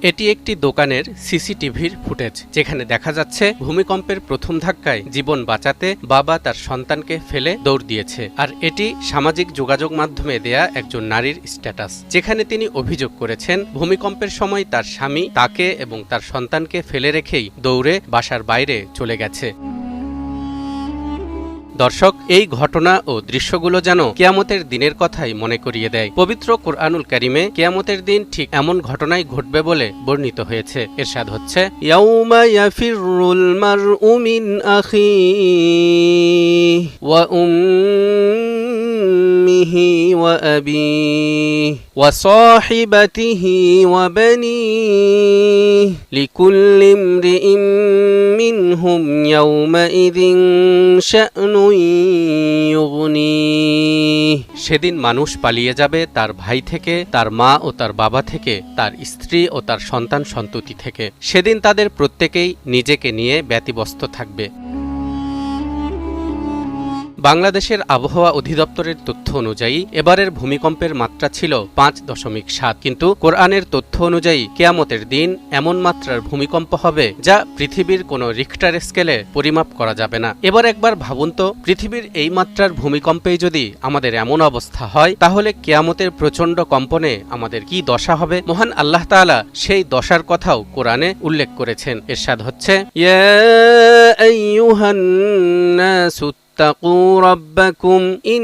এটি একটি দোকানের সিসিটিভির ফুটেজ, যেখানে দেখা যাচ্ছে ভূমিকম্পের প্রথম ধাক্কায় জীবন বাঁচাতে বাবা তার সন্তানকে ফেলে দৌড় দিয়েছে। আর এটি সামাজিক যোগাযোগ মাধ্যমে দেয়া একজন নারীর স্ট্যাটাস, যেখানে তিনি অভিযোগ করেছেন ভূমিকম্পের সময় তার স্বামী তাকে এবং তার সন্তানকে ফেলে রেখেই দৌড়ে বাসার বাইরে চলে গেছে। দর্শক, এই ঘটনা ও দৃশ্যগুলো যেন কিয়ামতের দিনের কথাই মনে করিয়ে দেয়। পবিত্র কুরআনুল কারীমে কিয়ামতের দিন ঠিক এমন ঘটনাই ঘটবে বলে বর্ণিত হয়েছে। ইরশাদ হচ্ছে, ইয়াউমা ইয়াফিরুল মারউ মিন আখিহি ওয়া উম্মিহি ওয়া আবিহি ওয়া সাহিবাতিহি ওয়া বানিহি লিকুল্লি ইমরিইন মিনহুম ইয়াউমাইযিন শা'নুন ইউগনি। সেদিন মানুষ পালিয়ে যাবে তার ভাই থেকে, তার মা ও তার বাবা থেকে, তার স্ত্রী ও তার সন্তান সন্ততি থেকে। সেদিন তাদের প্রত্যেকেই নিজেকে নিয়ে ব্যতিব্যস্ত থাকবে। বাংলাদেশের আবহাওয়া অধিদপ্তরের তথ্য অনুযায়ী এবারের ভূমিকম্পের মাত্রা ছিল 5.7, কিন্তু কোরআনের তথ্য অনুযায়ী কিয়ামতের দিন এমন মাত্রার ভূমিকম্প হবে যা পৃথিবীর কোনো রিখটার স্কেলে পরিমাপ করা যাবে না। এবার একবার ভাবুন তো, পৃথিবীর এই মাত্রার ভূমিকম্পেই যদি আমাদের এমন অবস্থা হয়, তাহলে কিয়ামতের প্রচণ্ড কম্পনে আমাদের কি দশা হবে? মহান আল্লাহ তাআলা সেই দশার কথাও কোরআনে উল্লেখ করেছেন। ইরশাদ হচ্ছে, ইয়া আইয়ুহান নাসু اتقوا ربكم إن